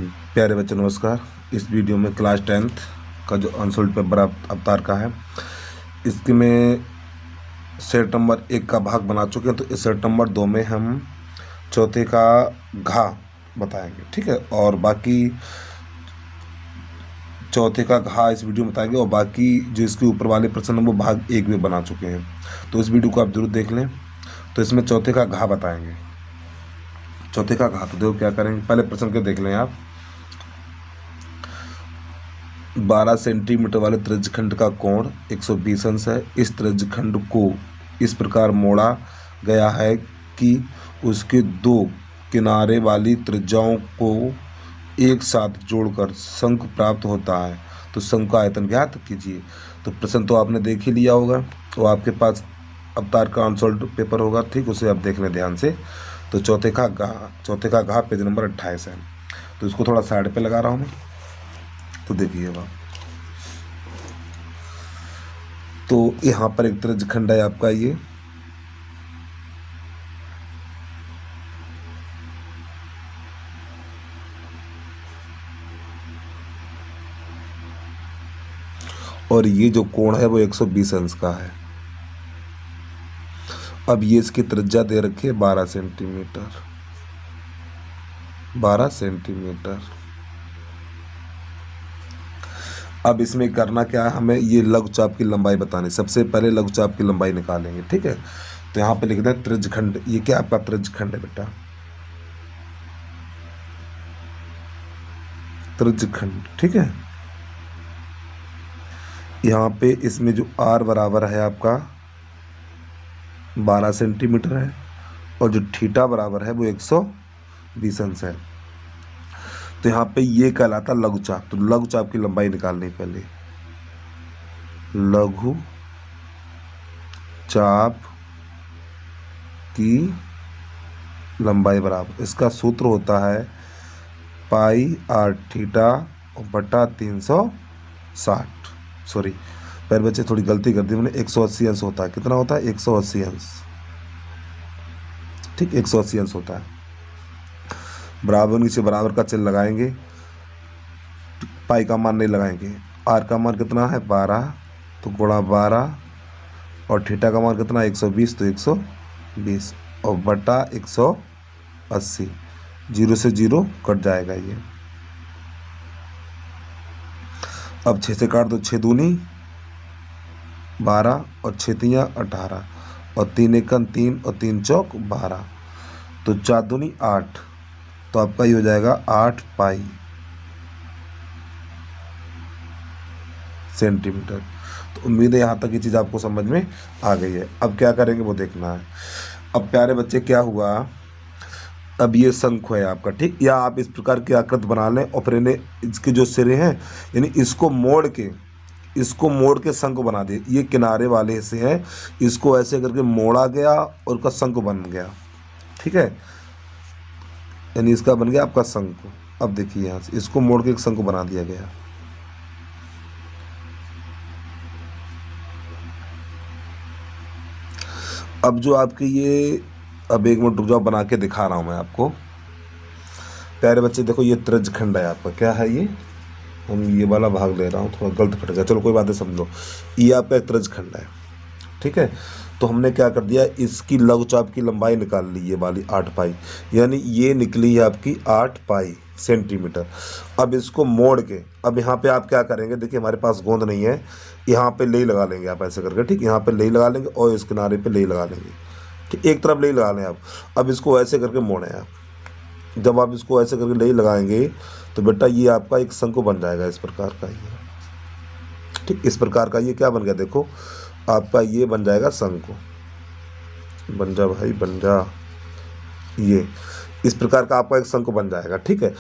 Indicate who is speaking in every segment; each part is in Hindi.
Speaker 1: प्यारे बच्चों नमस्कार। इस वीडियो में क्लास 10th का जो अनसोल्ड पेपर अवतार का है, इसके में सेट नंबर 1 का भाग बना चुके हैं। तो इस सेट नंबर 2 में हम चौथे का घा बताएंगे, ठीक है। और बाकी चौथे का घा इस वीडियो में बताएंगे, और बाकी जो इसके ऊपर वाले प्रश्न हैं वो भाग 1 में बना चुके हैं। तो इस वीडियो को आप जरूर देख लें। तो इसमें चौथे का घा बताएंगे। चौथे का घा तो देखो क्या करेंगे, पहले प्रश्न के देख लें आप। 12 सेंटीमीटर वाले त्रिज्यखंड का कोण 120 अंश है। इस त्रिज्यखंड को इस प्रकार मोड़ा गया है कि उसके दो किनारे वाली त्रिज्याओं को एक साथ जोड़कर शंकु प्राप्त होता है। तो शंकु का आयतन ज्ञात कीजिए। तो प्रश्न तो आपने देख ही लिया होगा, तो आपके पास अवतार का अनसॉल्व्ड पेपर होगा, ठीक, उसे आप देख लें ध्यान से। तो चौथे का घा पेज नंबर 28 है। तो इसको थोड़ा साइड पे लगा रहा हूँ मैं, तो देखिए अब तो यहाँ पर एक त्रिज्यखंड है आपका ये, और ये जो कोण है वो 120 अंश का है। अब ये इसकी त्रिज्या दे रखी है 12 सेंटीमीटर। 12 सेंटीमीटर। अब इसमें करना क्या है, हमें ये लघुचाप की लंबाई बतानी। सबसे पहले लघुचाप की लंबाई निकालेंगे, ठीक है। तो यहाँ पे लिख दें त्रिज्यखंड। ये क्या आपका त्रिज्यखंड है बेटा, त्रिज्यखंड, ठीक है। यहाँ पे इसमें जो r बराबर है आपका 12 सेंटीमीटर है, और जो थीटा बराबर है वो 120 अंश है। तो यहाँ पे ये कहलाता लघुचाप। तो लघुचाप की लंबाई निकालनी पहले। लघु चाप की लंबाई बराबर, इसका सूत्र होता है पाई r थीटा बटा 360। सॉरी पहले बच्चे थोड़ी गलती कर दी मैंने, 180 अंश होता है। कितना होता है? 180 अंश, ठीक, 180 अंश होता है। बराबर नीचे बराबर का चिन्ह लगाएंगे, पाई का मान नहीं लगाएंगे। आर का मान कितना है? 12, तो गुणा 12, और थीटा का मान कितना है? 120, तो 120, और बटा 180। 0 से 0 कट जाएगा ये। अब 6 से काट दो, 6 दूनी 12, और 6 तियाँ 18, और 3 एकम 3, और 3 चौक 12, तो 4 दूनी 8, तो आपका ये हो जाएगा 8 पाई सेंटीमीटर। तो उम्मीद है यहाँ तक ये चीज़ आपको समझ में आ गई है। अब क्या करेंगे वो देखना है। अब प्यारे बच्चे क्या हुआ, अब ये शंकु है आपका, ठीक, या आप इस प्रकार की आकृति बना लें, और फिर इन्हें इसके जो सिरे हैं यानी इसको मोड़ के शंकु बना दिए। ये किनारे वाले हिस्से हैं, इसको ऐसे करके मोड़ा गया और उसका शंकु बन गया, ठीक है। यानी इसका बन गया आपका शंकु। अब देखिए यहाँ से इसको मोड़ के एक शंकु बना दिया गया। अब जो आपके ये, अब एक मिनट रुक जाओ, बना के दिखा रहा हूँ मैं आपको। प्यारे बच्चे देखो, ये त्रिज्यखंड है आपका, क्या है ये, हम ये वाला भाग ले रहा हूँ, थोड़ा गलत फट गया, चलो कोई बात नहीं, समझो। ये आपका एक त्रिज्यखंड है, ठीक है। तो हमने क्या कर दिया, इसकी लघुचाप की लंबाई निकाल ली, ये वाली 8 पाई, यानी ये निकली है आपकी 8 पाई सेंटीमीटर। अब इसको मोड़ के, अब यहाँ पे आप क्या करेंगे, देखिए हमारे पास गोंद नहीं है, यहाँ पे लेई लगा लेंगे आप ऐसे करके, ठीक, यहाँ पे लेई लगा लेंगे और इस किनारे पे लेई लगा लेंगे, ठीक, एक तरफ लेई लगा लें आप। अब इसको ऐसे करके मोड़ें आप। जब आप इसको ऐसे करके लेई लगाएंगे तो बेटा ये आपका एक शंकु बन जाएगा इस प्रकार का, ये, ठीक, इस प्रकार का ये क्या बन गया, देखो आपका ये बन जाएगा शंकु। बन जा भाई बन जा, ये इस प्रकार का आपका एक शंकु बन जाएगा, ठीक है।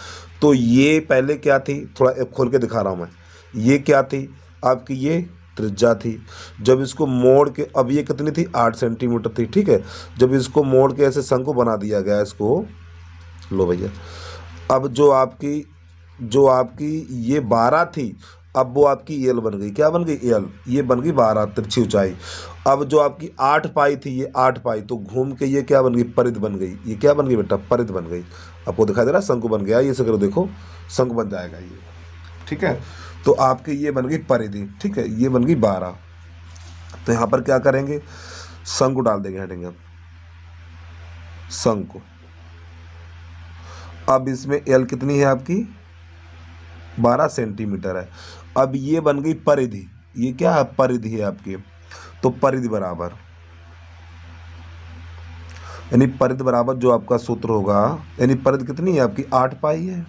Speaker 1: तो ये पहले क्या थी, थोड़ा एक खोल के दिखा रहा हूँ मैं, ये क्या थी आपकी, ये त्रिज्या थी। जब इसको मोड़ के, अब ये कितनी थी, 8 सेंटीमीटर थी, ठीक है। जब इसको मोड़ के ऐसे शंकु बना दिया गया, इसको लो भैया। अब जो आपकी ये 12 थी, अब वो आपकी एल बन गई, क्या बन गई, एल, ये बन गई 12 तिरछी ऊंचाई। अब जो आपकी 8 पाई थी, ये 8 पाई, तो घूम के ये क्या बन गई, परिध बन गई। ये क्या बन गई बेटा, परिध बन गई। आपको दिखाई दे रहा है शंकु बन गया, ये से करो देखो शंकु बन जाएगा ये, ठीक है। तो आपके ये बन गई परिधि, ठीक है, ये बन गई 12। तो यहाँ पर क्या करेंगे, शंकु डाल देंगे हेडिंग अब, शंकु। अब इसमें एल कितनी है आपकी 12 सेंटीमीटर है। अब ये बन गई परिधि, ये क्या है परिधि है आपकी, तो परिधि बराबर, यानी परिधि बराबर जो आपका सूत्र होगा, यानी परिधि कितनी है आपकी 8 पाई है,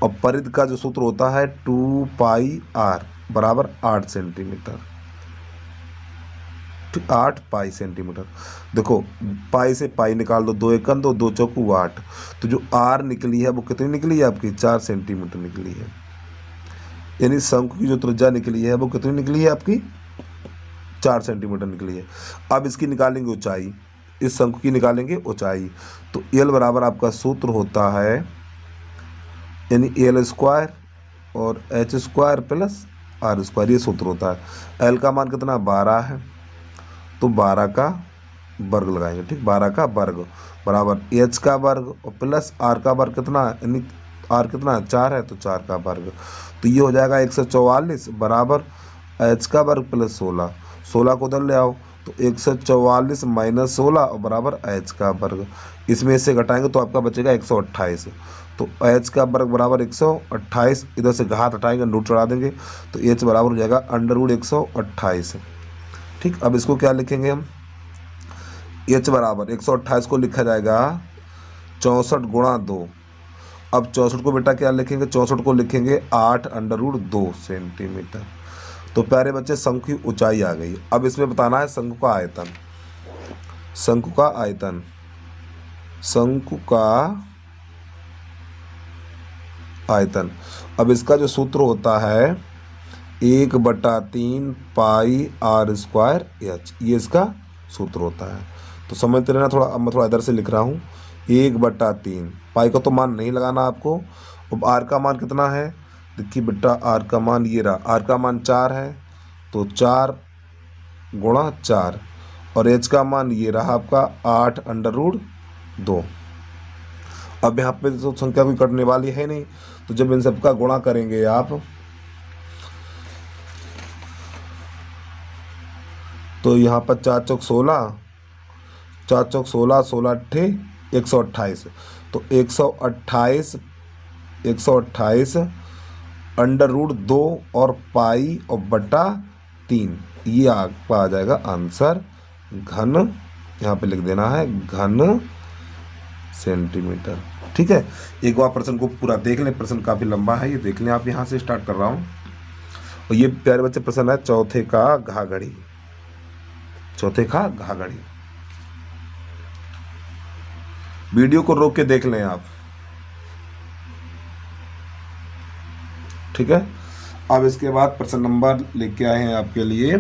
Speaker 1: और परिधि का जो सूत्र होता है 2 पाई आर बराबर 8 सेंटीमीटर, ठीक 8 पाई सेंटीमीटर। देखो पाई से पाई निकाल दो, 2 एकम 2, 2 चौकू 8, तो जो आर निकली है वो कितनी निकली है आपकी 4 सेंटीमीटर निकली है, यानी शंकु की जो त्रिज्या निकली है वो कितनी निकली है आपकी 4 सेंटीमीटर निकली है। अब इसकी निकालेंगे ऊंचाई, इस शंकु की निकालेंगे ऊंचाई, तो एल बराबर आपका सूत्र होता है, यानी एल स्क्वायर और H square plus R square, ये सूत्र होता है। एल का मान कितना 12 है, तो 12 का वर्ग लगाएंगे, ठीक 12 का वर्ग बराबर एच का वर्ग और प्लस आर का वर्ग कितना, यानी आर कितना 4 है, तो 4 का वर्ग, तो ये हो जाएगा 144 बराबर एच का वर्ग प्लस 16, 16 को उधर ले आओ, तो 144 माइनस 16 और बराबर एच का वर्ग, इसमें से घटाएंगे तो आपका बचेगा 128, तो एच का वर्ग बराबर 128, इधर से घात हटाएंगे रूट चढ़ा देंगे, तो एच बराबर हो जाएगा अंडर रूट 128, ठीक। अब इसको क्या लिखेंगे हम, एच बराबर 128 को लिखा जाएगा 64 गुणा 2। अब 64 को बेटा क्या लिखेंगे, 64 को लिखेंगे 8 अंडर रूट 2 सेंटीमीटर। तो प्यारे बच्चे शंकु की ऊंचाई आ गई। अब इसमें बताना है शंकु का आयतन, शंकु का आयतन, शंकु का आयतन। अब इसका जो सूत्र होता है 1/3 पाई आर स्क्वायर एच, ये इसका सूत्र होता है। तो समझते रहना थोड़ा, अब मैं थोड़ा इधर से लिख रहा हूँ 1/3, पाई का तो मान नहीं लगाना आपको। अब आर का मान कितना है, देखिए बेटा आर का मान ये रहा, आर का मान 4 है, तो 4 गुणा 4, और एच का मान ये रहा आपका 8 अंडर रूट 2। अब यहाँ पे तो संख्या कोई कटने वाली है नहीं, तो जब इन सबका गुणा करेंगे आप, तो यहाँ पर 4 चौक 16, 4 चौक 16, 16 अट्ठे 128, तो 128 अंडर रूट 2 और पाई और बटा 3, ये आपका आ जाएगा आंसर घन, यहाँ पे लिख देना है घन सेंटीमीटर, ठीक है। एक बार प्रश्न को पूरा देख लें, प्रश्न काफ़ी लंबा है, ये देख लें आप, यहाँ से स्टार्ट कर रहा हूँ। और ये प्यारे बच्चे प्रश्न है चौथे का घाघड़ी, चौथे का घाघड़ी। वीडियो को रोक के देख लें आप, ठीक है। अब इसके बाद प्रश्न नंबर लेके आए हैं आपके लिए,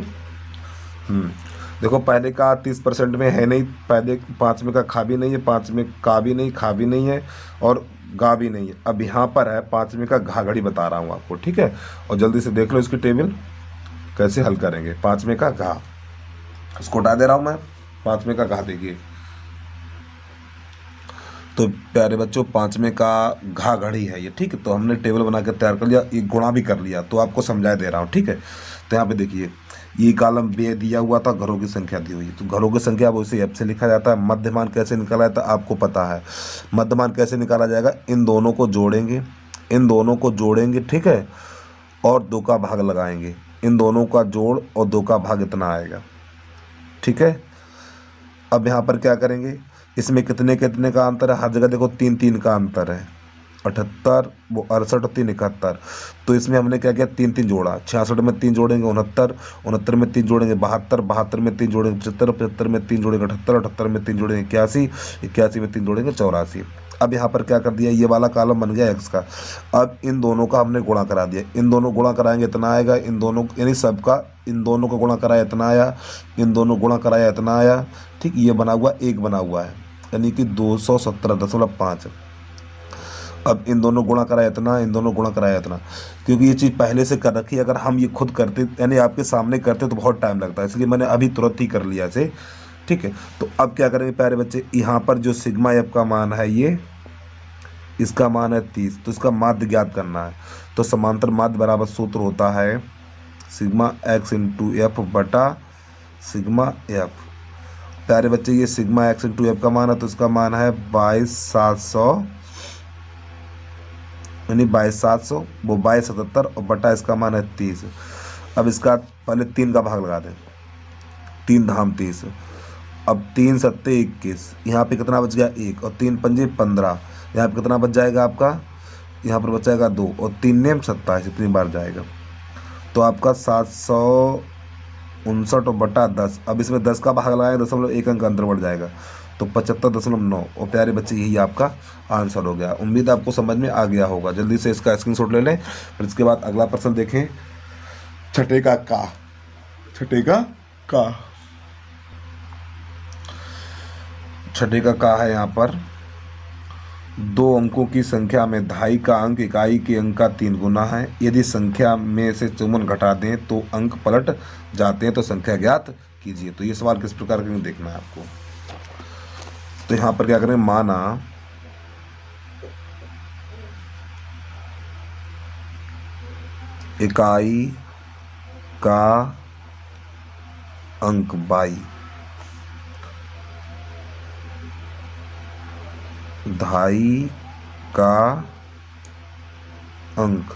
Speaker 1: देखो पहले का 30% में है नहीं, पहले 5 में का खा भी नहीं है, 5 में का भी नहीं, खा भी नहीं है और गा भी नहीं है। अब यहाँ पर है 5 में का घाघड़ी बता रहा हूँ आपको, ठीक है। और जल्दी से देख लो इसकी टेबल कैसे हल करेंगे। 5 में का घा, इसको हटा दे रहा हूँ मैं, 5 में का घा देखिए। तो प्यारे बच्चों 5 में का घाघड़ी है ये, ठीक है। तो हमने टेबल बना के तैयार कर लिया, ये गुणा भी कर लिया, तो आपको समझा दे रहा हूँ, ठीक है। तो यहाँ पे देखिए ये कॉलम बे दिया हुआ था, घरों की संख्या दी हुई है, तो घरों की संख्या वो इसे एफ से लिखा जाता है। मध्यमान कैसे निकाला जाता है आपको पता है, मध्यमान कैसे निकाला जाएगा, इन दोनों को जोड़ेंगे, इन दोनों को जोड़ेंगे, ठीक है, और 2 का भाग लगाएंगे, इन दोनों का जोड़ और 2 का भाग इतना आएगा, ठीक है। अब यहाँ पर क्या करेंगे, इसमें कितने कितने का अंतर है, हर जगह देखो 3 का अंतर है, 78 वो 68 और 3 71। तो इसमें हमने क्या किया 3 जोड़ा, 66 में 3 जोड़ेंगे 69 में 3 जोड़ेंगे 72 में 3 जोड़ेंगे 75 में 3 जोड़ेंगे 78 में 3 जोड़ेंगे 81 में 3 जोड़ेंगे 84। अब यहाँ पर क्या कर दिया, ये वाला कॉलम बन गया एक्स का। अब इन दोनों का हमने गुणा करा दिया, इन दोनों गुणा कराएंगे इतना आएगा, इन दोनों यानी सबका इन दोनों को गुणा कराया इतना आया, इन दोनों गुणा कराया इतना आया, ठीक। ये बना हुआ एक बना हुआ है, यानी कि 217.5। अब इन दोनों गुणा कराया इतना, इन दोनों गुणा कराया इतना, क्योंकि ये चीज़ पहले से कर रखी है। अगर हम ये खुद करते यानी आपके सामने करते तो बहुत टाइम लगता है, इसलिए मैंने अभी तुरंत ही कर लिया इसे, ठीक है। तो अब क्या करेंगे प्यारे बच्चे, यहाँ पर जो सिग्मा एफ का मान है ये, इसका मान है 30, तो इसका माध्य ज्ञात करना है। तो समांतर माध्य बराबर सूत्र होता है सिग्मा एक्स इंटू एफ बटा सिग्मा एफ। प्यारे बच्चे ये सिग्मा एक्स इंटू एफ का मान है, तो इसका मान है 22,700, यानी 22,700, वो 22,77 और बटा इसका मान है 30। अब इसका पहले 3 का भाग लगा दें, 3 धाम 30। अब 3 सत्ते 21, यहाँ पे कितना बच गया 1, और 3 पंजे 15, यहाँ पे कितना बच जाएगा आपका, यहाँ पर बच जाएगा 2, और 3 नेम 27, इतनी बार जाएगा। तो आपका 759 और बटा 10, अब इसमें 10 का भाग लगाएंगे 0.1 अंक अंतर बढ़ जाएगा, तो 75.9। और प्यारे बच्चे यही आपका आंसर हो गया। उम्मीद आपको समझ में आ गया होगा। जल्दी से इसका स्क्रीनशॉट ले लें। फिर इसके बाद अगला प्रश्न देखें, छठे का का है यहाँ पर 2 अंकों की संख्या में दहाई का अंक इकाई के अंक का 3 गुना है। यदि संख्या में से 54 घटा दें तो अंक पलट जाते हैं, तो संख्या ज्ञात कीजिए। तो ये सवाल किस प्रकार का देखना है आपको। तो यहाँ पर क्या करें, माना इकाई का अंक 22, दहाई का अंक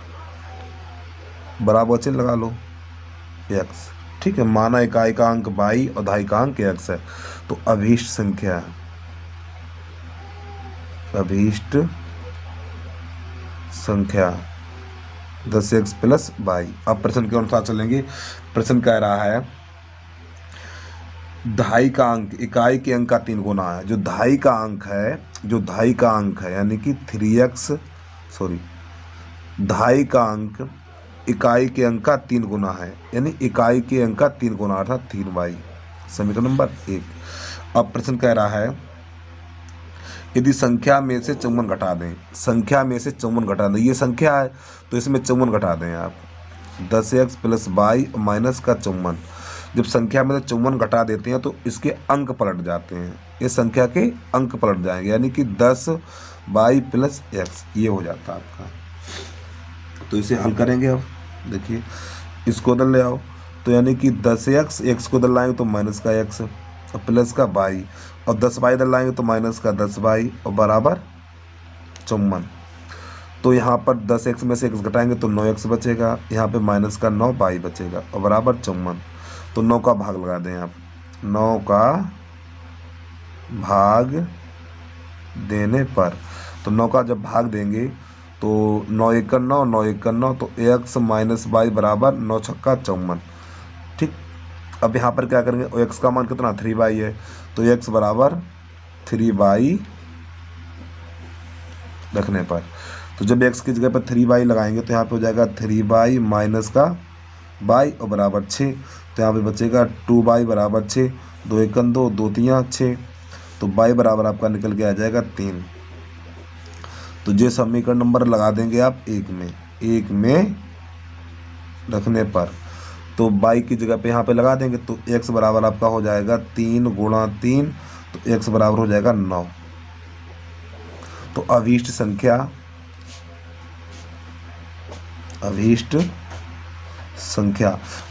Speaker 1: बराबर चिन्ह लगा लो x, ठीक है। माना इकाई का अंक 22 और दहाई का अंक x है, तो अभीष्ट संख्या 10x प्लस 22। अब प्रश्न के अनुसार चलेंगे। प्रश्न कह रहा है दहाई का अंक इकाई के अंक का 3 गुना है। जो दहाई का अंक है यानी कि 3x, दहाई का अंक इकाई के अंक का 3 गुना है, यानी इकाई के अंक का 3 गुना अर्थात 3y। समीकरण नंबर 1। अब प्रश्न कह रहा है यदि संख्या में से 54 घटा दें, ये संख्या है तो इसमें 54 घटा दें आप, 10x प्लस 22 माइनस का 54। जब संख्या में से 54 घटा देते हैं तो इसके अंक पलट जाते हैं, इस संख्या के अंक पलट जाएंगे, यानी कि 10y प्लस x ये हो जाता है आपका। तो इसे हल करेंगे। अब देखिए इसको उधर ले आओ, तो यानी कि 10x, x को उधर लाएंगे तो माइनस का x और प्लस का y, और 10y इधर लाएंगे तो माइनस का 10y और बराबर 54। तो यहाँ पर 10x में से x घटाएंगे तो 9x बचेगा, यहाँ पे माइनस का 9y बचेगा और बराबर 54। तो 9 का भाग लगा दें आप, 9 का भाग देने पर, तो 9 का जब भाग देंगे तो 9 1 9, 9 1 9, तो x माइनस y बराबर 9 छक्का 54, ठीक। अब यहाँ पर क्या करेंगे, x का मान कितना 3y है, तो x बराबर 3y रखने पर, तो जब x की जगह पर 3y लगाएंगे तो यहाँ पे हो जाएगा 3y माइनस का y और बराबर 6। तो यहाँ पे बचेगा 2y बराबर 6, 2 1 2, 2 3 6, तो y बराबर आपका निकल के आ जाएगा 3। तो ये समीकरण नंबर लगा देंगे आप 1 में रखने पर, तो y की जगह पे यहाँ पे लगा देंगे, तो x बराबर आपका हो जाएगा 3 गुणा 3, तो x बराबर हो जाएगा 9। तो अभीष्ट संख्या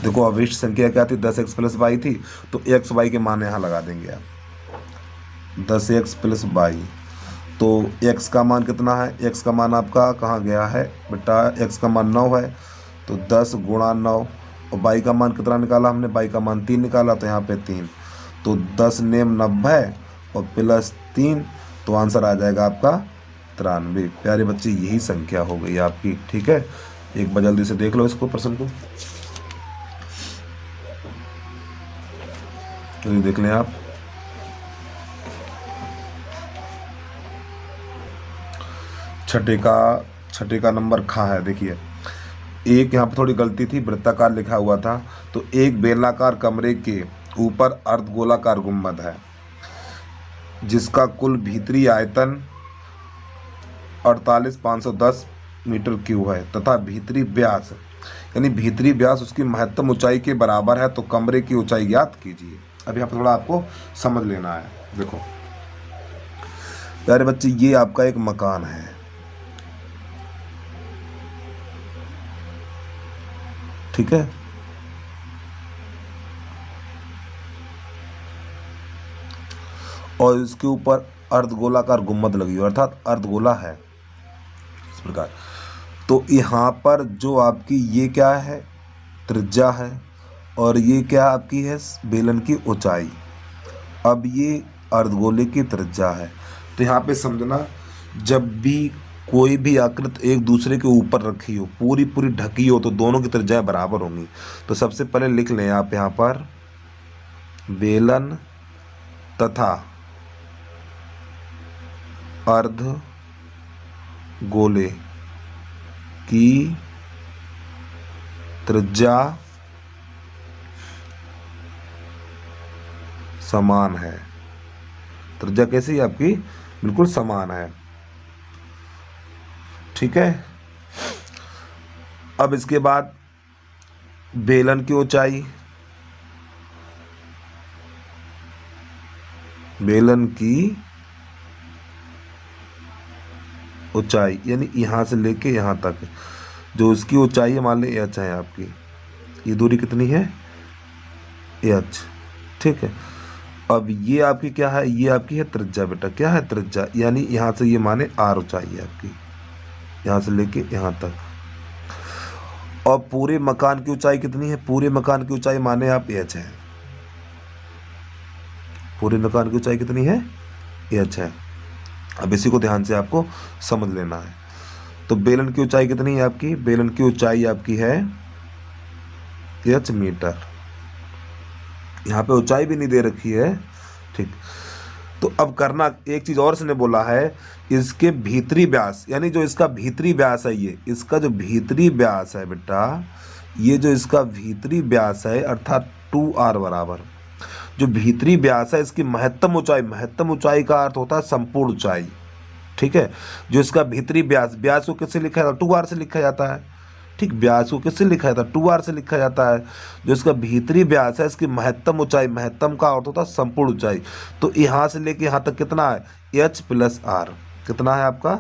Speaker 1: देखो, अभीष्ट संख्या क्या थी, 10x प्लस y थी, तो x y के मान यहाँ लगा देंगे आप, 10x प्लस y। तो x का मान कितना है, x का मान आपका कहाँ गया है बेटा, x का मान 9 है, तो 10 गुणा 9, और y का मान कितना निकाला हमने, y का मान 3 निकाला, तो यहाँ पे 3, तो 10 नेम 90 और प्लस 3, तो आंसर आ जाएगा आपका 93। प्यारे बच्चे यही संख्या हो गई आपकी, ठीक है। एक बार जल्दी से देख लो इसको, प्रश्न को देख लें आप। छठे का नंबर खा है। देखिए एक यहाँ पर थोड़ी गलती थी, वृत्ताकार लिखा हुआ था, तो एक बेलनाकार कमरे के ऊपर अर्धगोलाकार गुंबद है जिसका कुल भीतरी आयतन 48,510 मीटर क्यूब है तथा भीतरी व्यास उसकी महत्तम ऊंचाई के बराबर है, तो कमरे की ऊंचाई ज्ञात कीजिए। अब यहाँ पर थोड़ा आपको समझ लेना है। देखो प्यारे बच्चे, ये आपका एक मकान है, ठीक है। और इसके ऊपर अर्धगोलाकार गुंबद लगी हुई, अर्थात अर्धगोला है इस प्रकार। तो यहाँ पर जो आपकी ये क्या है, त्रिज्या है, और ये क्या आपकी है, बेलन की ऊंचाई। अब ये अर्धगोले की त्रिज्या है। तो यहाँ पे समझना, जब भी कोई भी आकृति एक दूसरे के ऊपर रखी हो, पूरी पूरी ढकी हो, तो दोनों की त्रिज्याएं बराबर होंगी। तो सबसे पहले लिख लें आप यहाँ पर बेलन तथा अर्धगोले की त्रिज्या समान है। त्रिज्या कैसी है आपकी, बिल्कुल समान है, ठीक है। अब इसके बाद बेलन की ऊंचाई, बेलन की ऊंचाई यानी यहाँ से लेके यहाँ तक जो इसकी ऊंचाई है, मान लें एच है आपकी, ये दूरी कितनी है, एच, ठीक है। अब ये आपकी क्या है, ये आपकी है त्रिज्या बेटा, क्या है त्रिज्या, यानी यहाँ से ये माने आर ऊंचाई है आपकी, यहाँ से लेके यहाँ तक। और पूरे मकान की ऊंचाई कितनी है, पूरे मकान की ऊंचाई माने आप एच है, पूरे मकान की ऊंचाई कितनी है, एच है। अब इसी को ध्यान से आपको समझ लेना है। तो बेलन की ऊंचाई कितनी है आपकी, बेलन की ऊंचाई आपकी है एच मीटर। यहाँ पे ऊंचाई भी नहीं दे रखी है, ठीक। तो अब करना एक चीज़ और इसने बोला है, इसके भीतरी व्यास, यानी जो इसका भीतरी व्यास है, ये इसका जो भीतरी व्यास है बेटा, ये जो इसका भीतरी व्यास है, अर्थात 2r बराबर जो भीतरी व्यास है, इसकी महत्तम ऊंचाई, महत्तम ऊंचाई का अर्थ होता है संपूर्ण ऊंचाई, ठीक है। जो इसका भीतरी व्यास, व्यास को किससे लिखा जाता है, 2r से लिखा जाता है, ठीक। व्यास को किससे लिखा जाता है, 2r से लिखा जाता है। जो इसका भीतरी व्यास है, इसकी महत्तम ऊंचाई, महत्तम का अर्थ होता है संपूर्ण ऊंचाई। तो यहाँ से लेके यहाँ तक कितना है, h प्लस r, कितना है आपका,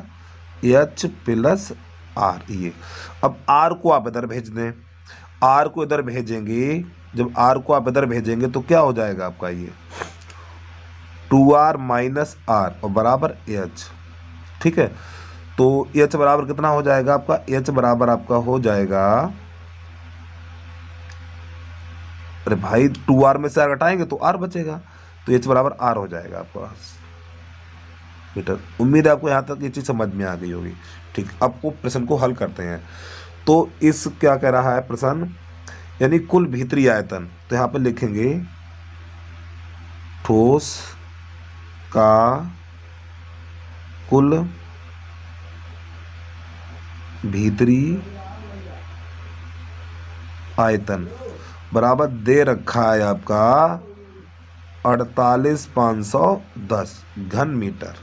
Speaker 1: h प्लस r। ये अब r को आप इधर भेज दें, r को इधर भेजेंगे, जब r को आप इधर भेजेंगे तो क्या हो जाएगा आपका, ये 2r माइनस r और बराबर h, ठीक है। तो h बराबर कितना हो जाएगा आपका, h बराबर आपका हो जाएगा, अरे भाई 2r में से r घटाएंगे तो r बचेगा, तो h बराबर r हो जाएगा आपका बेटा। उम्मीद है आपको यहाँ तक ये चीज़ समझ में आ गई होगी, ठीक। आपको प्रश्न को हल करते हैं। तो इस क्या कह रहा है प्रश्न, यानी कुल भीतरी आयतन, तो यहाँ पे लिखेंगे ठोस का कुल भीतरी आयतन बराबर दे रखा है आपका 48,510 घन मीटर।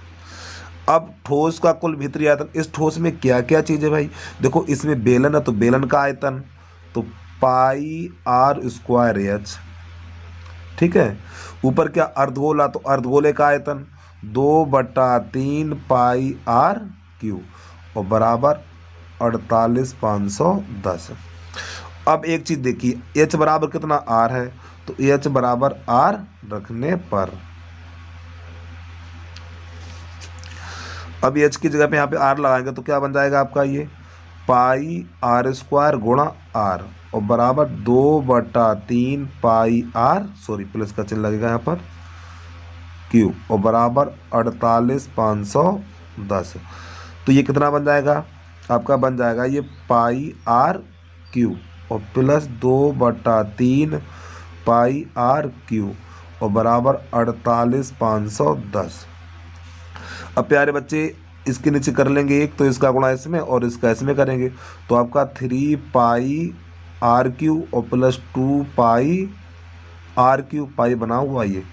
Speaker 1: अब ठोस का कुल भीतरी आयतन, इस ठोस में क्या क्या चीज़ है भाई, देखो इसमें बेलन है तो बेलन का आयतन तो पाई आर स्क्वायर एच, ठीक है। ऊपर क्या अर्धगोला, तो अर्धगोले का आयतन 2/3 पाई आर क्यू और बराबर 48,510। अब एक चीज़ देखिए, h बराबर कितना r है, तो h बराबर r रखने पर, अब h की जगह पे यहाँ पे r लगाएंगे तो क्या बन जाएगा आपका, ये पाई आर स्क्वायर गुणा r और बराबर 2/3 पाई r, सॉरी प्लस का चिन्ह लगेगा यहाँ पर, q और बराबर 48,510। तो ये कितना बन जाएगा आपका, बन जाएगा ये पाई आर क्यू और प्लस 2/3 पाई आर क्यू और बराबर 48,510। अब प्यारे बच्चे इसके नीचे कर लेंगे एक, तो इसका गुणा इसमें और इसका इसमें करेंगे, तो आपका 3 पाई आर क्यू और प्लस 2 पाई आर क्यू, पाई बना हुआ ये,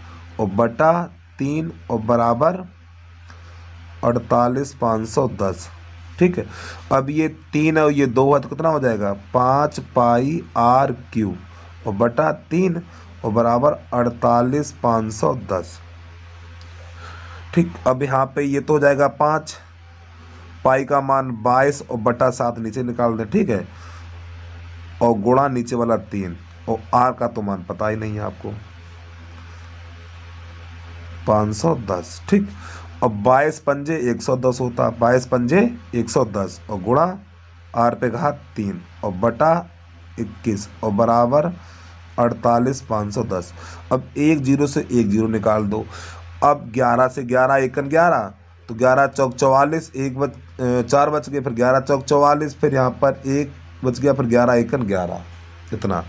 Speaker 1: और बटा 3 और बराबर 48,510, ठीक है। अब ये 3 और ये 2 है तो कितना हो जाएगा, 5 पाई आर क्यू और बटा 3 और बराबर 48,510। ठीक, अब यहाँ पे ये तो हो जाएगा 5, पाई का मान 22 और बटा 7 नीचे निकाल दें, ठीक है, और गुणा नीचे वाला 3, और आर का तो मान पता ही नहीं है आपको, 510। ठीक, अब 22 पंजे 110 होता, 22 पंजे 110 और गुणा आर पे घात 3 और बटा 21 और बराबर 48,510। अब एक जीरो से एक जीरो निकाल दो। अब 11 से 11 एकन 11, तो 11 चौक 44, 4 बच गए, फिर 11 चौक 44, फिर यहाँ पर 1 बच गया, फिर 11 एकन 11, कितना,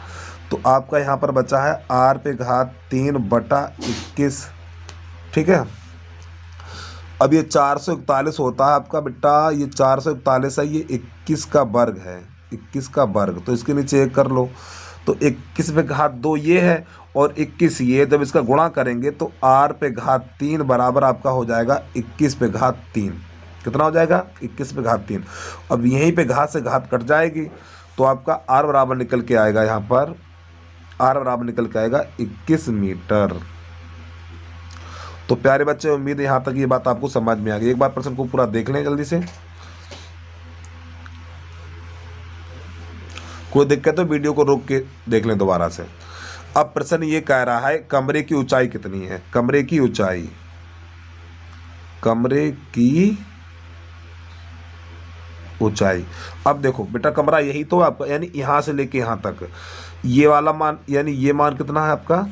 Speaker 1: तो आपका यहाँ पर बचा है आर पे घात 3 बटा 21। ठीक है, अब ये 441 होता है आपका बेटा, ये 441 है, ये 21 का वर्ग है, 21 का वर्ग, तो इसके नीचे एक कर लो, तो 21 पे घात 2 ये है और 21 ये, जब इसका गुणा करेंगे तो r पे घात 3 बराबर आपका हो जाएगा 21 पे घात 3। कितना हो जाएगा? 21 पे घात 3। अब यहीं पे घात से घात कट जाएगी तो आपका r बराबर निकल के आएगा, यहाँ पर r बराबर निकल के आएगा 21 मीटर। तो प्यारे बच्चे, उम्मीद है यहाँ तक ये बात आपको समझ में आ गई। एक बार प्रश्न को पूरा देख लें जल्दी से, कोई दिक्कत हो वीडियो को रोक के देख लें दोबारा से। अब प्रश्न ये कह रहा है कमरे की ऊंचाई कितनी है, कमरे की ऊंचाई, कमरे की ऊंचाई। अब देखो बेटा, कमरा यही तो आपका, यानी यहां से लेके यहां तक ये वाला मान, यानी ये मान कितना है आपका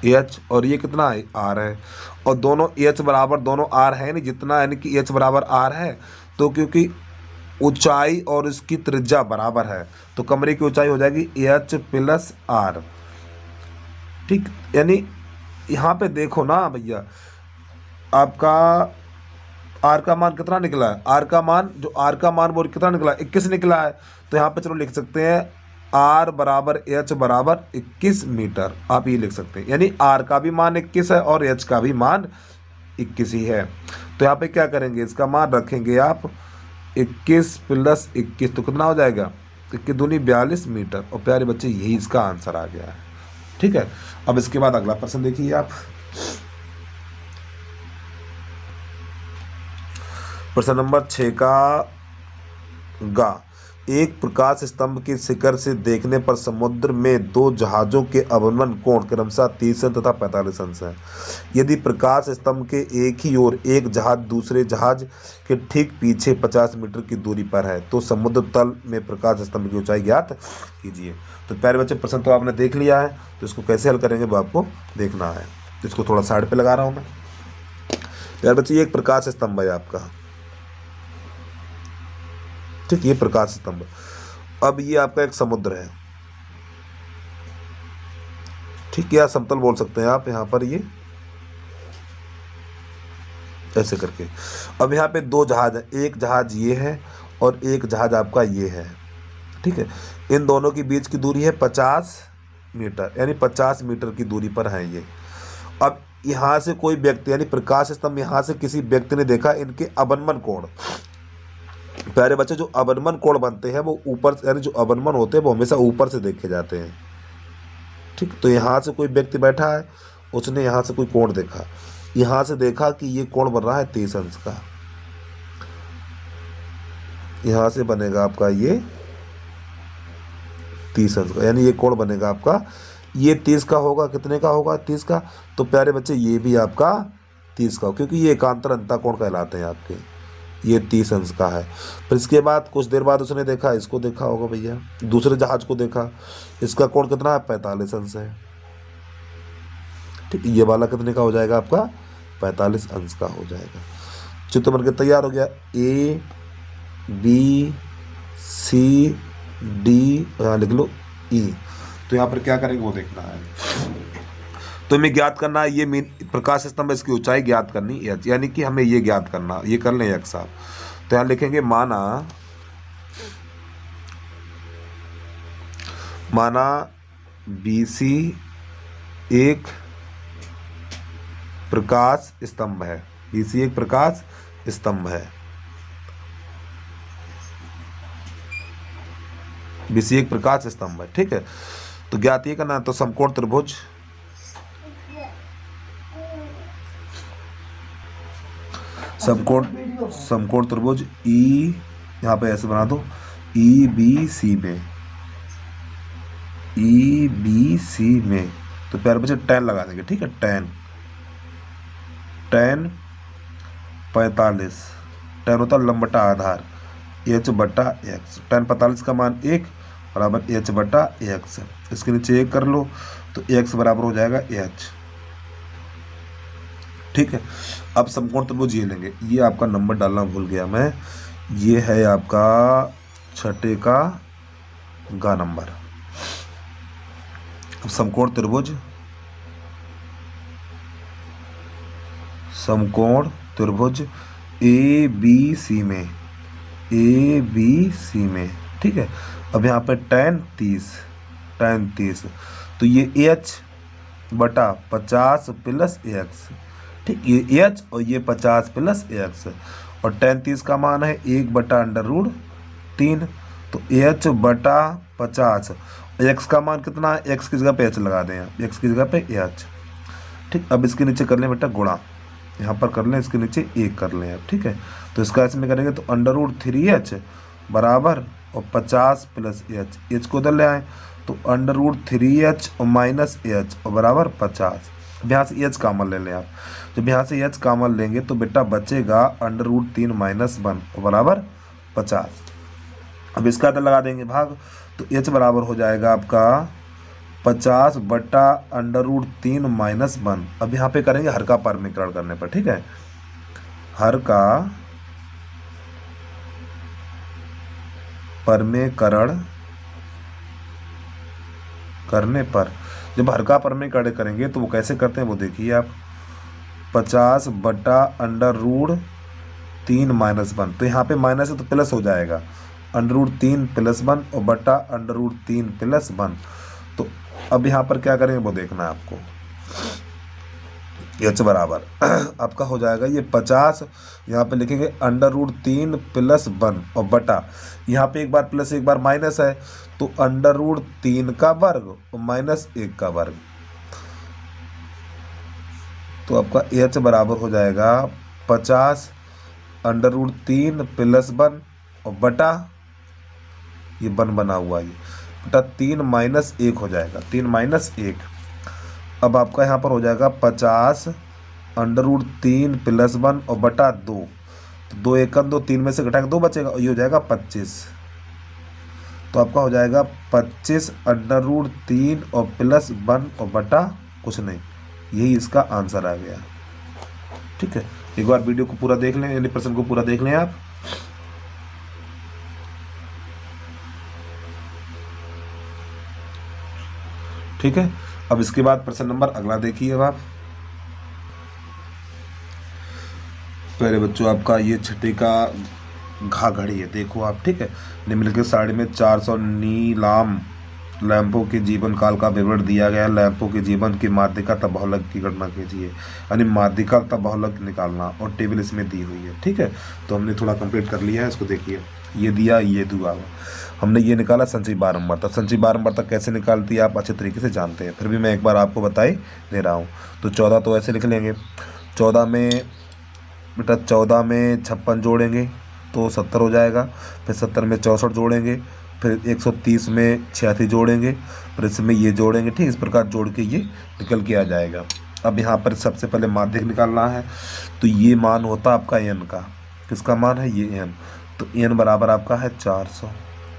Speaker 1: h, और ये कितना है r है, और दोनों h बराबर दोनों r है, नहीं जितना, यानी कि h बराबर r है, तो क्योंकि ऊंचाई और इसकी त्रिज्या बराबर है तो कमरे की ऊंचाई हो जाएगी h प्लस r। ठीक, यानी यहाँ पे देखो ना भैया, आपका r का मान कितना निकला है, r का मान, जो r का मान वो कितना निकला है, 21 निकला है। तो यहाँ पे चलो लिख सकते हैं r बराबर h बराबर 21 मीटर, आप ये लिख सकते हैं, यानी r का भी मान 21 है और h का भी मान 21 ही है। तो यहाँ पे क्या करेंगे, इसका मान रखेंगे आप 21 प्लस 21, तो कितना हो जाएगा, 21 दूनी 42 मीटर। और प्यारे बच्चे, यही इसका आंसर आ गया है। ठीक है, अब इसके बाद अगला प्रश्न देखिए आप, प्रश्न नंबर 6 का गा, एक प्रकाश स्तंभ के शिखर से देखने पर समुद्र में दो जहाजों के अवनमन कोण क्रमशः 30 अंश तथा 45 अंश है। यदि प्रकाश स्तंभ के एक ही ओर एक जहाज दूसरे जहाज के ठीक पीछे 50 मीटर की दूरी पर है तो समुद्र तल में प्रकाश स्तंभ की ऊंचाई ज्ञात कीजिए। तो प्यारे बच्चे, प्रश्न तो आपने देख लिया है, तो इसको कैसे हल करेंगे वो आपको देखना है। इसको थोड़ा साइड पे लगा रहा हूँ मैं। प्यारे बच्चे, ये एक प्रकाश स्तंभ है आपका, ठीक, ये प्रकाश स्तंभ। अब ये आपका एक समुद्र है, ठीक, या समतल बोल सकते हैं आप यहाँ पर, ये ऐसे करके। अब यहाँ पे दो जहाज है, एक जहाज ये है और एक जहाज आपका ये है, ठीक है। इन दोनों के बीच की दूरी है 50 मीटर, यानी 50 मीटर की दूरी पर है ये। अब यहाँ से कोई व्यक्ति, यानी प्रकाश स्तंभ यहाँ से किसी व्यक्ति ने देखा इनके अवनमन कोण। प्यारे बच्चे, जो अवनमन कोण बनते हैं वो ऊपर, यानी जो अवनमन होते हैं वो हमेशा ऊपर से देखे जाते हैं, ठीक। तो यहाँ से कोई व्यक्ति बैठा है, उसने यहाँ से कोई कोण देखा, यहाँ से देखा कि ये कोण बन रहा है 30 अंश का, यहाँ से बनेगा आपका ये 30 अंश का, यानी ये कोण बनेगा आपका, ये 30 का होगा, कितने का होगा, 30 का। तो प्यारे बच्चे, ये भी आपका 30 का, क्योंकि ये एकांतर अंतः कोण कहलाते हैं आपके, ये 30 अंश का है। फिर इसके बाद कुछ देर बाद उसने देखा, इसको देखा होगा भैया, दूसरे जहाज को देखा, इसका कोण कितना है, 45 अंश है, ठीक। ये वाला कितने का हो जाएगा आपका, 45 अंश का हो जाएगा। चित्र बन के तैयार हो गया। ए बी सी डी, यहाँ लिख लो ई। तो यहाँ पर क्या करेंगे वो देखना है। तो हमें ज्ञात करना है, ये प्रकाश स्तंभ, इसकी ऊंचाई ज्ञात करनी है, यानी कि हमें ये ज्ञात करना, ये कर लें एक साथ। तो यहाँ लिखेंगे माना BC एक प्रकाश स्तंभ है, BC एक प्रकाश स्तंभ है, BC एक प्रकाश स्तंभ है, ठीक है। तो ज्ञात ये करना है। तो समकोण त्रिभुज समकोण त्रिभुज ई, यहाँ पे ऐसे बना दो, ई बी सी में, तो प्यारे बच्चे tan लगा देंगे, ठीक है। tan 45, tan होता है लंबटा आधार, h बटा x, tan 45 का मान 1 बराबर h बटा x। इसके नीचे 1 कर लो तो x बराबर हो जाएगा h, ठीक है। अब समकोण त्रिभुज ये लेंगे, ये आपका नंबर डालना भूल गया मैं, ये है आपका छठे का गा नंबर। अब समकोण त्रिभुज ए बी सी में, ठीक है। अब यहाँ पे tan 30, तो ये h बटा 50 प्लस x, ठीक, ये h और ये 50 प्लस x, और tan 30 का मान है 1 बटा √3, तो h बटा 50, x का मान कितना है, x की जगह पे h लगा दें, x की जगह पे h, ठीक। अब इसके नीचे कर लें बेटा गुणा, यहाँ पर कर लें, इसके नीचे 1 कर लें अब, ठीक है। तो इसका इसमें करेंगे तो √3h बराबर और 50 प्लस h को उधर ले आए तो √3h और माइनस h और बराबर 50। अब यहाँ से h कामन ले लें आप, जब यहाँ से h कामन लेंगे तो बेटा बचेगा √3 माइनस 1 और बराबर 50। अब इसका अंदर लगा देंगे भाग, तो h बराबर हो जाएगा आपका 50 बटा √3 माइनस 1। अब यहाँ पे करेंगे हर का परमीकरण करने पर, ठीक है। हर का परमीकरण करने पर, जब हर का परमीकरण करेंगे तो वो कैसे करते हैं वो देखिए आप, 50 बटा √3 माइनस 1, तो यहाँ पे माइनस है तो प्लस हो जाएगा, √3 प्लस 1 और बटा √3 प्लस 1। तो अब यहाँ पर क्या करेंगे वो देखना है आपको, h बराबर आपका हो जाएगा ये 50, यहाँ पे लिखेंगे √3 प्लस 1 और बटा, यहाँ पे एक बार प्लस एक बार माइनस है तो √3 का वर्ग और माइनस 1 का वर्ग, तो आपका h बराबर हो जाएगा 50 √3 प्लस 1 और बटा ये 1 बना हुआ ये बटा 3 माइनस 1 हो जाएगा, 3 माइनस 1। अब आपका यहाँ पर हो जाएगा 50 √3 प्लस 1 और बटा 2, तो 2 1 2, 3 में से घटाएंगे 2 बचेगा और ये हो जाएगा 25। तो आपका हो जाएगा 25 √3 और प्लस 1 और बटा कुछ नहीं, यही इसका आंसर आ गया, ठीक है। एक बार वीडियो को पूरा देख लें, यानी प्रश्न को पूरा देख लें आप। ठीक है, अब इसके बाद प्रश्न नंबर अगला देखिए। अब आप पहले बच्चों आपका ये छठे का घा घड़ी है, देखो आप, ठीक है। निम्नलिखित सारणी में 400 नीलाम लैंपों के जीवन काल का विवरण दिया गया है। लैंपों के जीवन की माध्यिका तथा बहुलक की गणना कीजिए, यानी माध्यिका तथा बहुलक निकालना, और टेबल इसमें दी हुई है, ठीक है। तो हमने थोड़ा कंप्लीट कर लिया है, इसको देखिए, ये दिया, ये दुआ, हमने ये निकाला संचयी बारंबारता। संचयी बारंबारता कैसे निकालती है आप अच्छे तरीके से जानते हैं, फिर भी मैं एक बार आपको बताई दे रहा हूँ। तो 14 तो ऐसे लिख लेंगे, 14 में बेटा 14 में 56 जोड़ेंगे तो 70 हो जाएगा, फिर 70 में 64 जोड़ेंगे, फिर 130 में 86 जोड़ेंगे, फिर इसमें ये जोड़ेंगे, ठीक, इस प्रकार जोड़ के ये निकल के आ जाएगा। अब यहाँ पर सबसे पहले माध्यक निकालना है, तो ये मान होता आपका n का, किसका मान है ये n, तो n बराबर आपका है 400,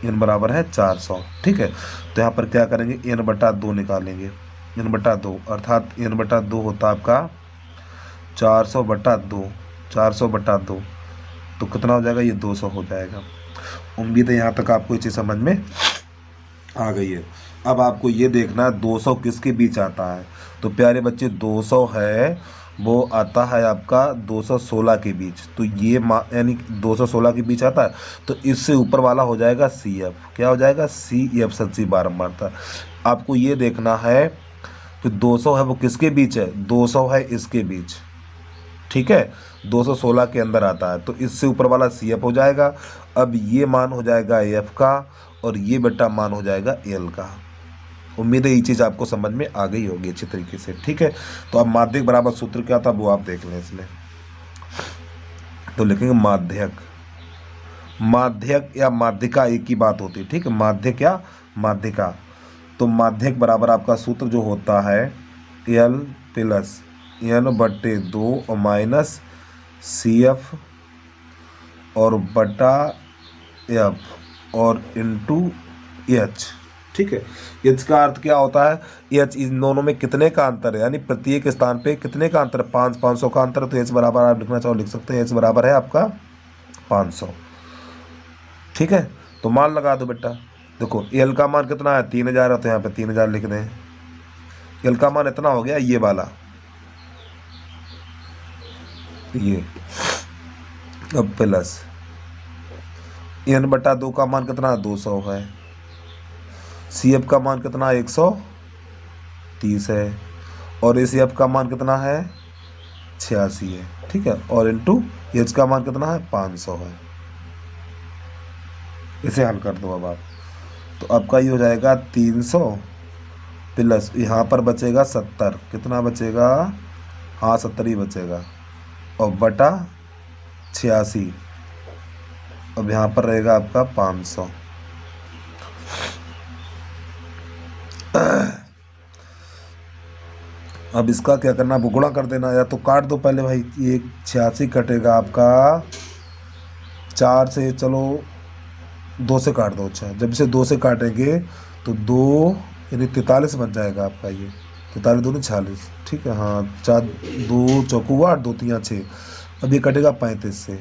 Speaker 1: n बराबर है 400, ठीक है। तो यहाँ पर क्या करेंगे, n बटा 2 निकालेंगे, n बटा 2 अर्थात n बटा 2 होता आपका 400 बटा 2, 400 बटा 2, तो कितना हो जाएगा, ये 200 हो जाएगा। उम्मीद है यहाँ तक आपको ये चीज़ समझ में आ गई है। अब आपको ये देखना है 200 किसके बीच आता है, तो प्यारे बच्चे 200 है वो आता है आपका 216 के बीच, तो ये यानी 216 के बीच आता है, तो इससे ऊपर वाला हो जाएगा CF, क्या हो जाएगा CF, संचयी बारंबारता। आपको ये देखना है कि 200 है वो किसके बीच है, 200 है इसके बीच, ठीक है, 216 के अंदर आता है, तो इससे ऊपर वाला CF हो जाएगा। अब ये मान हो जाएगा F का और ये बेटा मान हो जाएगा L का, उम्मीद है ये चीज़ आपको समझ में आ गई होगी अच्छी तरीके से, ठीक है। तो अब माध्यक बराबर सूत्र क्या था वो आप देख लें इसमें। तो लिखेंगे माध्यक, माध्यक या माध्यिका एक ही बात होती है, ठीक है, माध्यक या माध्यिका। तो माध्यक बराबर आपका सूत्र जो होता है एल प्लस एन बटे 2 और माइनस सी एफ और बटा एफ और इंटू एच, ठीक है। एच का अर्थ क्या होता है, एच इन दोनों में कितने का अंतर है, यानी प्रत्येक स्थान पे कितने का अंतर है, 500 का अंतर। तो एच बराबर आप लिखना चाहो लिख सकते हैं, एच बराबर है आपका 500, ठीक है। तो मान लगा दो बेटा, देखो एल का मान कितना है 3000 है, तो यहाँ पे 3000 लिख दें। एल का मान इतना हो गया ये वाला, ये अब प्लस एन बटा 2 का मान कितना 200 है, सी एफ का मान कितना 130 है और ए सी एफ का मान कितना है 86 है, ठीक है। और इंटू एच का मान कितना है 500 है। इसे हल कर दो अब आप, तो आपका ये हो जाएगा 300 प्लस यहाँ पर बचेगा 70, कितना बचेगा, हाँ 70 ही बचेगा, और बटा 86, अब यहाँ पर रहेगा आपका 500। अब इसका क्या करना, अब गुणा कर देना, या तो काट दो पहले भाई, ये 86 कटेगा आपका 4 से, चलो 2 से काट दो। अच्छा, जब इसे 2 से काटेंगे तो 2 यानी 43 बन जाएगा आपका, ये 43 दूनी 46, ठीक है। हाँ 4 2 चौकू 8 2 3 6, अब ये कटेगा 35 से,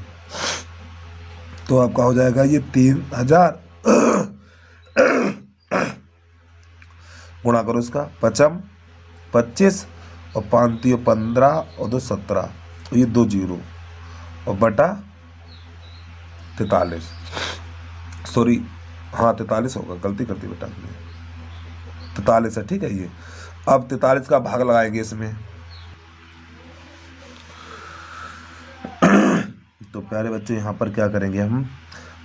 Speaker 1: तो आपका हो जाएगा ये 3000 गुणा करो इसका, 55 25 और 5 15 और 2 17, ये 2 जीरो और बटा 43, सॉरी हाँ 43 होगा, गलती कर दी बेटा आपने, 43 है, ठीक है। ये अब 43 का भाग लगाएंगे इसमें, तो प्यारे बच्चों यहाँ पर क्या करेंगे हम,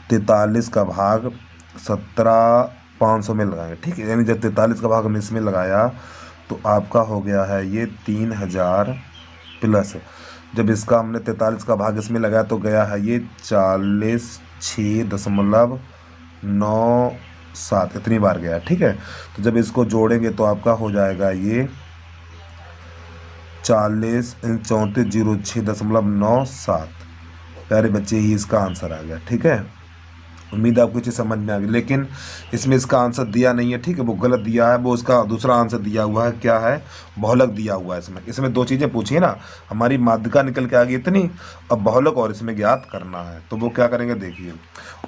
Speaker 1: 43 का भाग 17,500 में लगाएंगे, ठीक है। यानी जब 43 का भाग हमने इसमें लगाया तो आपका हो गया है ये 3000 प्लस, जब इसका हमने 43 का भाग इसमें लगाया तो गया है ये 46.97, इतनी बार गया, ठीक है। तो जब इसको जोड़ेंगे तो आपका हो जाएगा ये 34.06.97। प्यारे बच्चे ही इसका आंसर आ गया, ठीक है। उम्मीद आपको चीज़ समझ में आ गई, लेकिन इसमें इसका आंसर दिया नहीं है, ठीक है, वो गलत दिया है, वो उसका दूसरा आंसर दिया हुआ है, क्या है, बहुलक दिया हुआ है इसमें 2 चीज़ें पूछी है ना, हमारी माध्यिका निकल के आ गई इतनी, अब बहुलक और इसमें ज्ञात करना है, तो वो क्या करेंगे देखिए।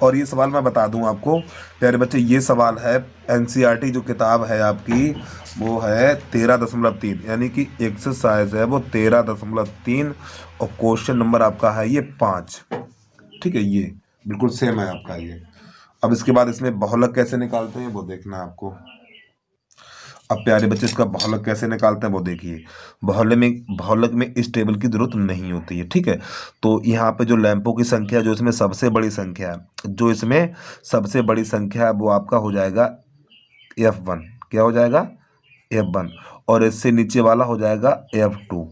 Speaker 1: और ये सवाल मैं बता दूं आपको प्यारे बच्चे, ये सवाल है NCERT जो किताब है आपकी, वो है 13.3, यानी कि एक्सरसाइज है वो 13.3 और क्वेश्चन नंबर आपका है ये 5, ठीक है। ये बिल्कुल सेम है आपका ये। अब इसके बाद इसमें बहुलक कैसे निकालते हैं वो देखना है आपको। अब प्यारे बच्चे इसका बहुलक कैसे निकालते हैं वो देखिए। बहुलक में इस टेबल की जरूरत नहीं होती है, ठीक है। तो यहाँ पे जो लैंपों की संख्या जो इसमें सबसे बड़ी संख्या है, जो इसमें सबसे बड़ी संख्या है वो आपका हो जाएगा F1, क्या हो जाएगा F1, और इससे नीचे वाला हो जाएगा F2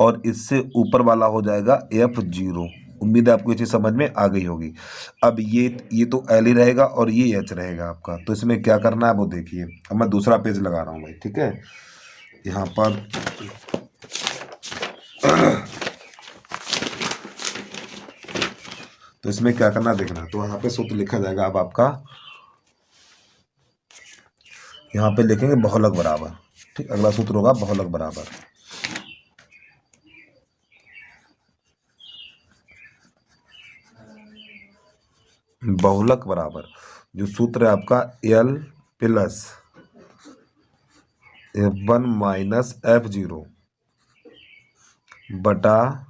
Speaker 1: और इससे ऊपर वाला हो जाएगा F0। उम्मीद है आपको ये चीज़ समझ में आ गई होगी। अब ये तो L ही रहेगा और ये H रहेगा आपका, तो इसमें क्या करना है वो देखिए। अब मैं दूसरा पेज लगा रहा हूँ भाई, ठीक है, यहाँ पर तो इसमें क्या करना देखना, तो यहाँ पे सूत्र लिखा जाएगा। अब आपका यहाँ पे लिखेंगे बहुलक बराबर, ठीक, अगला सूत्र होगा बहुलक बराबर, बहुलक बराबर जो सूत्र है आपका L plus F1 minus F0 बटा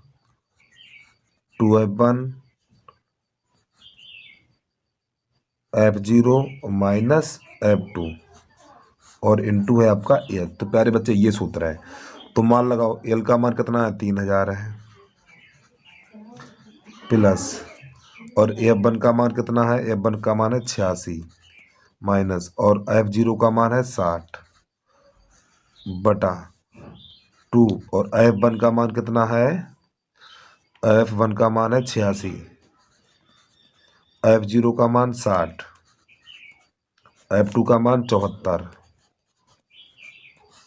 Speaker 1: 2F1 F0 माइनस F2 और इंटू है आपका L। तो प्यारे बच्चे ये सूत्र है, तो मान लगाओ L का मान कितना है 3000 है, प्लस और F1 का मान कितना है, F1 का मान है 86 माइनस और F0 का मान है 60, बटा 2 और F1 का मान कितना है? F1 का मान है 86, F0 का मान 60, F2 का मान 74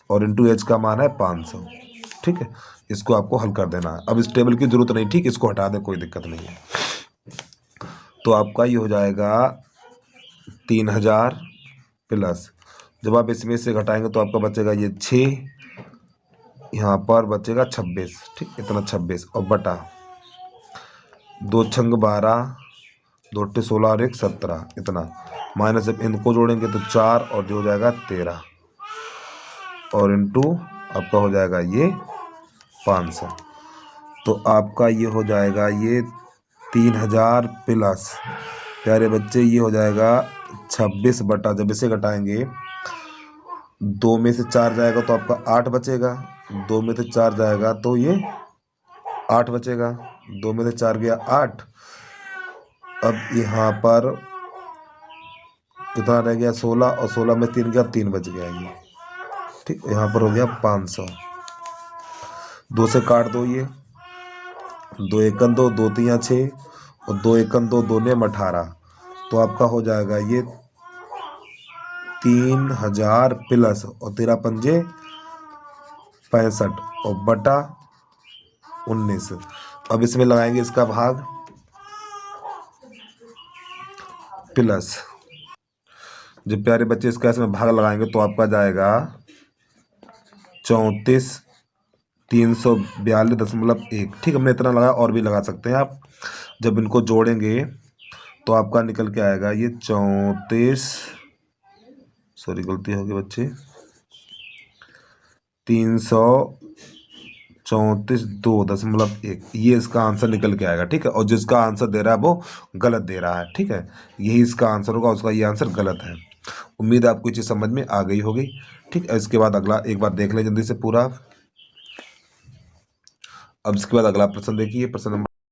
Speaker 1: और इंटू H का मान है 500। ठीक है, इसको आपको हल कर देना है। अब इस टेबल की जरूरत नहीं, ठीक, इसको हटा दे, कोई दिक्कत नहीं है। तो आपका ये हो जाएगा 3000 प्लस, जब आप इसमें से घटाएंगे तो आपका बचेगा ये 6, यहाँ पर बचेगा 26, ठीक, इतना 26 और बटा 2 छंग 12, 2 अट्ठे 16 और 1 17, इतना माइनस, जब इनको जोड़ेंगे तो 4 और जो हो जाएगा 13 और इंटू आपका हो जाएगा ये 500। तो आपका ये हो जाएगा ये 3000 प्लस प्यारे बच्चे ये हो जाएगा 26 बटा, जब इसे घटाएंगे 2 में से 4 जाएगा तो आपका 8 बचेगा, 2 में से 4 जाएगा तो ये 8 बचेगा, 2 में से 4 गया 8। अब यहाँ पर कितना रह गया 16 और 16 में 3 गया 3 बच गया ये, ठीक, यहाँ पर हो गया 500। 2 से काट दो, ये 2 एकम 2, 2 तियाँ 6 और 2 एकम 2, 2 ने 18, तो आपका हो जाएगा ये 3000 प्लस और 13 पंजे 65 और बटा 19। अब इसमें लगाएंगे इसका भाग प्लस, जब प्यारे बच्चे इसका इसमें भाग लगाएंगे तो आपका जाएगा 34,342.1, ठीक, हमने इतना लगाया, और भी लगा सकते हैं आप। जब इनको जोड़ेंगे तो आपका निकल के आएगा ये गलती होगी बच्चे, 334.2.1, ये इसका आंसर निकल के आएगा, ठीक है। और जिसका आंसर दे रहा है वो गलत दे रहा है, ठीक है, यही इसका आंसर होगा, उसका ये आंसर गलत है। उम्मीद है आपको ये चीज़ समझ में आ गई होगी, ठीक है। इसके बाद अगला एक बार देख लें जल्दी से पूरा। अब इसके बाद अगला प्रश्न देखिए, प्रश्न नंबर